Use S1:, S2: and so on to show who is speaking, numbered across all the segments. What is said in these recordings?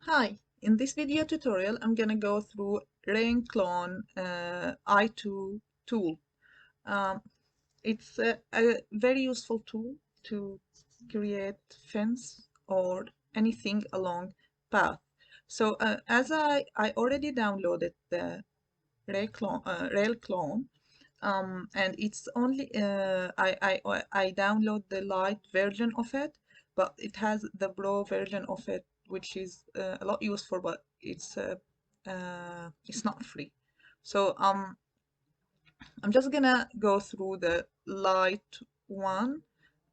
S1: Hi, in this video tutorial I'm gonna go through RailClone ITOO tool. Um, it's a very useful tool to create fence or anything along path. So as I already downloaded the RailClone, and it's only I download the light version of it, but it has the pro version of it, which is a lot useful, but it's not free. So I'm just gonna go through the light one.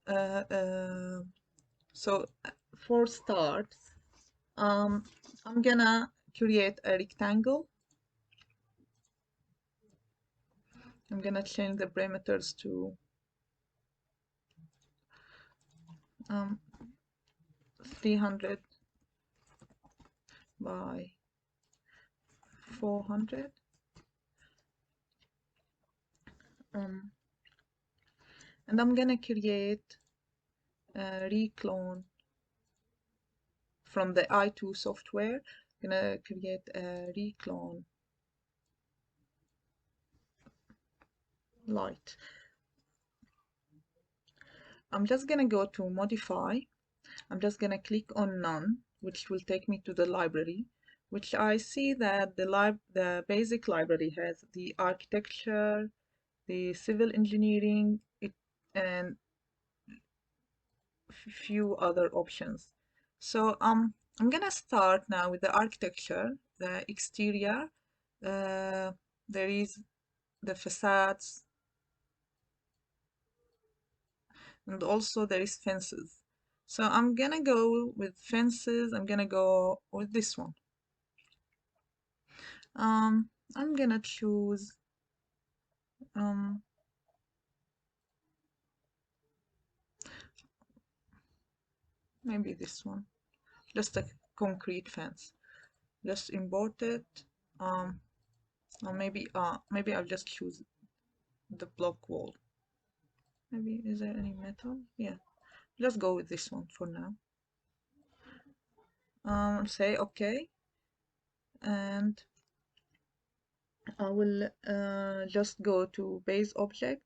S1: Uh, uh, so for start, um, I'm gonna create a rectangle. I'm gonna change the parameters to um, 300 by 400. Um, and I'm gonna create a RailClone from the ITOO software. I'm gonna create a RailClone light. I'm just gonna go to modify. I'm just gonna click on none, which will take me to the library, which I see that the basic library has the architecture, the civil engineering, and few other options. So I'm gonna start now with the architecture, the exterior. Uh, there is the facades, and also there is fences. So I'm gonna go with fences. I'm gonna go with this one. I'm gonna choose um, maybe this one, just a concrete fence. Just import it. Um, or maybe I'll just choose the block wall. Maybe is there any metal? Yeah, let's go with this one for now. Say okay, and I will just go to base object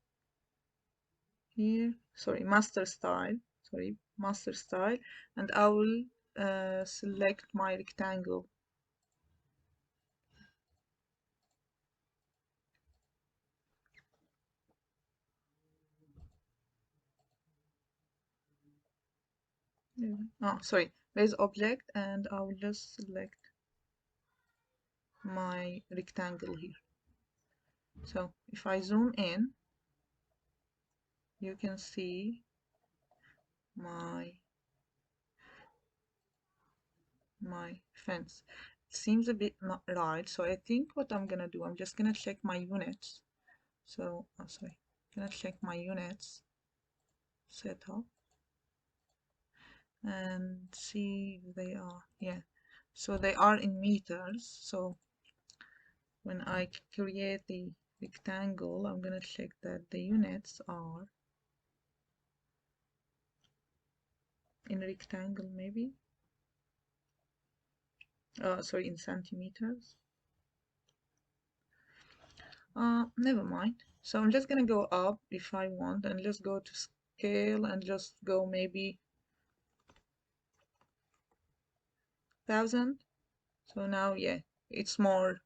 S1: here. Sorry, master style. Sorry, master style, and I will select my rectangle. Oh, sorry, base object, and I will just select my rectangle here. So if I zoom in, you can see my fence. It seems a bit not right, so I think what I'm gonna do, I'm just gonna check my units. So, oh, sorry, gonna check my units setup and see if they are, yeah. So they are in meters. So when I create the rectangle, I'm gonna check that the units are in rectangle maybe. Sorry, in centimeters. Never mind. So I'm just gonna go up if I want and just go to scale and just go maybe 1000. So now, yeah, it's a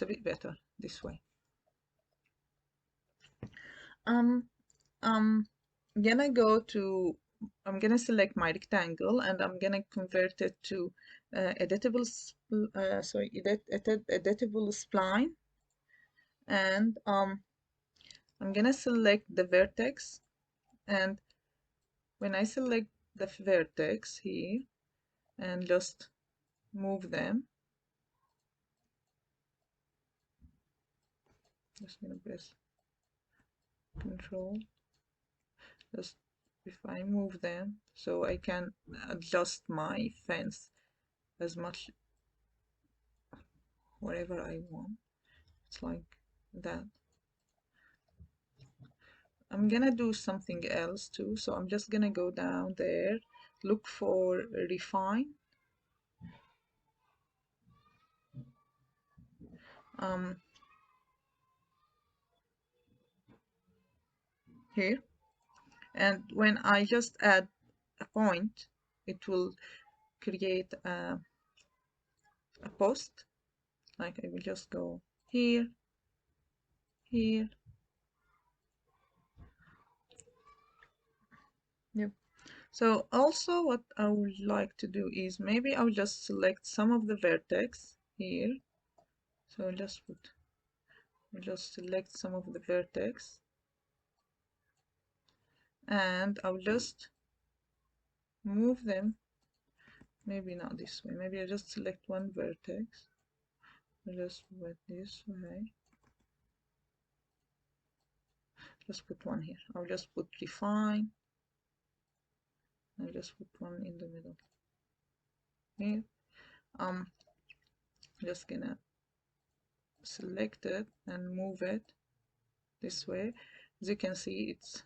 S1: bit better this way. Um, um, gonna go to, I'm gonna select my rectangle and I'm gonna convert it to editable spline, and I'm gonna select the vertex, and when I select the vertex here and just move them, just gonna press Control, just if I move them so I can adjust my fence as much wherever I want. It's like that. I'm gonna do something else too, so I'm just gonna go down there, look for refine, um, here, and when I just add a point, it will create a post. Like I will just go here, here. Yep. So also what I would like to do is maybe I'll just select some of the vertex here. So I'll just select some of the vertex, and I'll just move them. Maybe not this way. Maybe I just select one vertex. I'll just move it this way. Just put one here. I'll just put refine. I'll just put one in the middle here. Just gonna select it and move it this way. As you can see, it's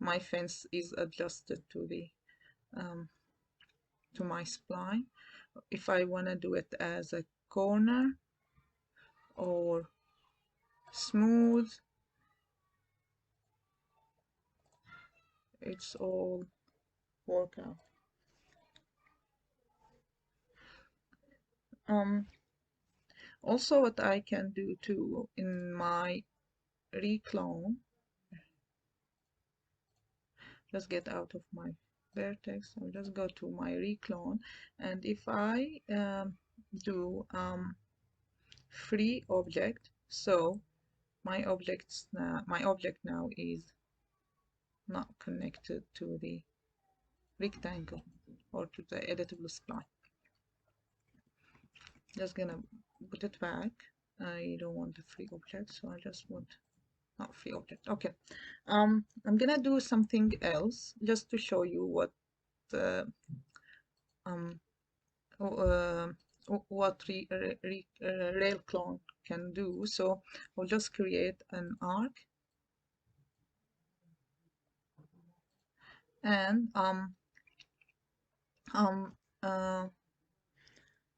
S1: my fence is adjusted to the to my spline. If I want to do it as a corner or smooth, it's all work out. Also what I can do too in my RailClone, just get out of my vertex, I'll just go to my RailClone, and if I do free object, so my object now is not connected to the rectangle or to the editable spline. Just gonna put it back. I don't want a free object, so I just want not free object. Okay. I'm gonna do something else just to show you what um uh, what RailClone can do. So I'll just create an arc, and um uh,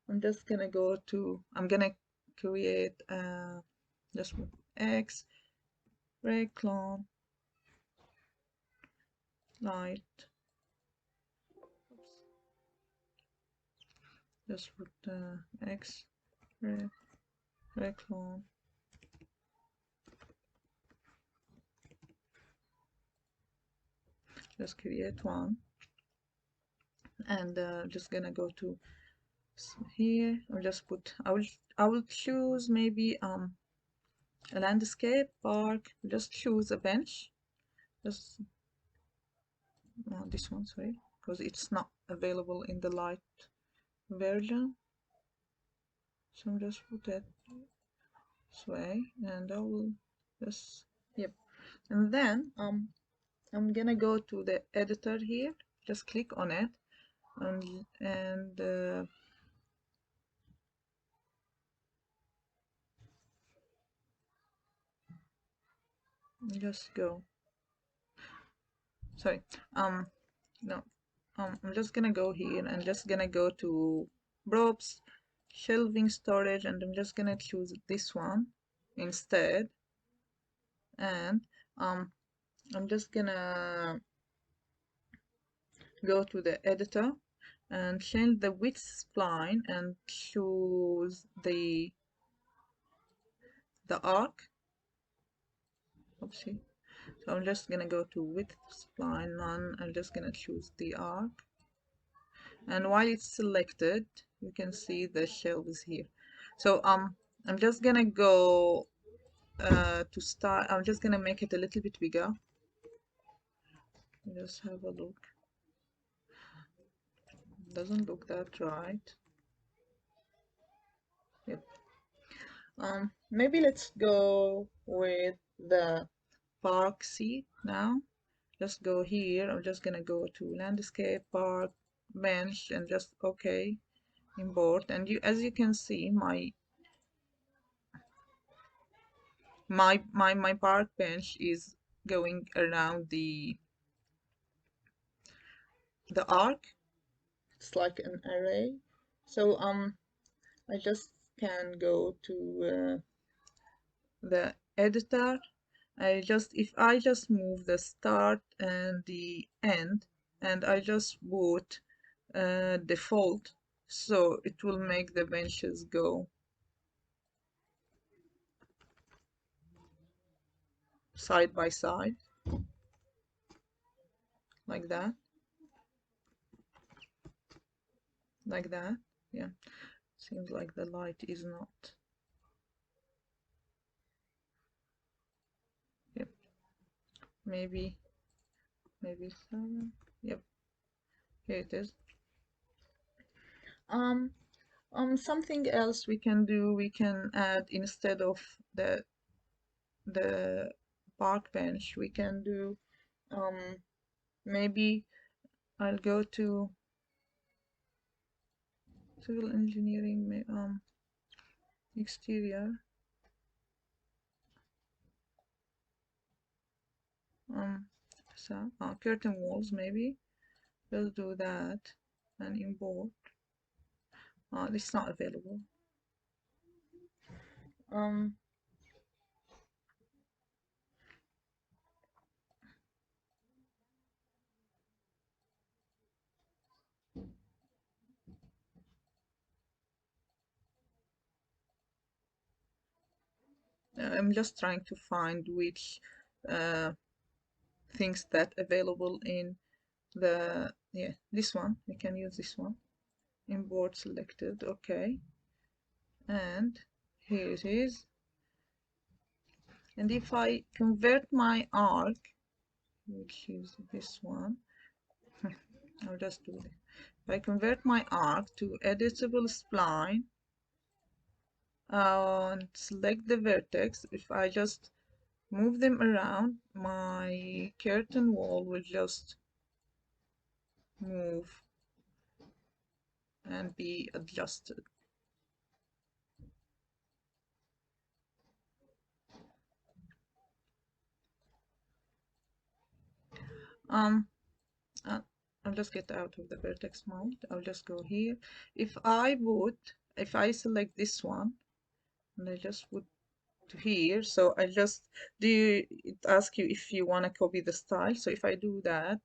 S1: I'm just gonna go to, I'm gonna create just X RailClone light. Oops. Just put X RailClone. Just create one, and just gonna go to here. I'll just put, I will choose maybe a landscape park. Just choose a bench. Just this one, sorry, because it's not available in the light version. So I'll just put it this way, and I will just, yep. And then I'm gonna go to the editor here. Just click on it, and just go. Sorry. No. I'm just gonna go here and just gonna go to props, shelving storage, and I'm just gonna choose this one instead. And I'm just gonna go to the editor and change the width spline and choose the arc. Oopsie. So I'm just gonna go to width spline none. I'm just gonna choose the arc, and while it's selected, you can see the shelf is here. So I'm just gonna go to start. I'm just gonna make it a little bit bigger. Just have a look. Doesn't look that right. Yep. Maybe let's go with the park seat now. Just go here. I'm just gonna go to landscape park bench and just okay, import. And as you can see, my park bench is going around the arc. It's like an array. So I just can go to the editor. If I just move the start and the end, and I just put default, so it will make the benches go side by side like that, like that. Yeah, seems like the light is not. Yep, maybe 7. Yep, here it is. Um, something else we can do, we can add, instead of the park bench, we can do maybe I'll go to civil engineering, exterior, so curtain walls, maybe we'll do that, and import. This is not available. I'm just trying to find which things that available in the, yeah, this one. We can use this one. Import selected, okay, and here it is. And if I convert my arc, which is this one, I'll just do this. If I convert my arc to editable spline and select the vertex, if I just move them around, my curtain wall will just move and be adjusted. Um, I'll just get out of the vertex mode. I'll just go here. If I select this one, and I just put to here, so I just it asks you if you want to copy the style. So if I do that,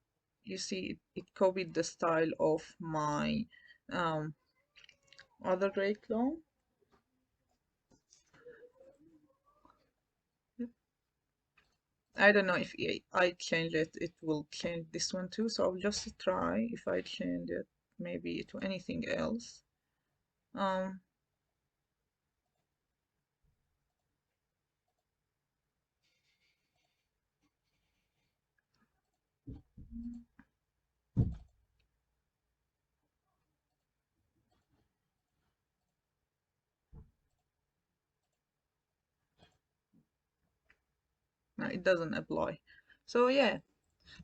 S1: you see it copied the style of my other RailClone. I don't know if I change it, it will change this one too. So I'll just try if I change it maybe to anything else. Um, no, it doesn't apply. So yeah,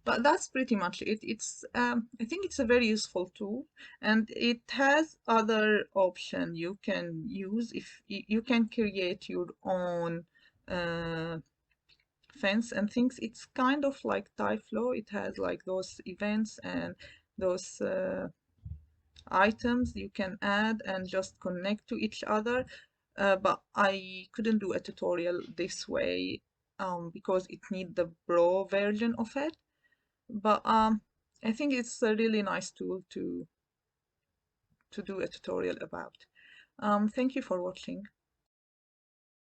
S1: but that's pretty much it. It's I think it's a very useful tool, and it has other option you can use. If you can create your own uh, fence and things. It's kind of like Tyflow. It has like those events and those items you can add and just connect to each other. But I couldn't do a tutorial this way because it need the Pro version of it. But I think it's a really nice tool to do a tutorial about. Thank you for watching.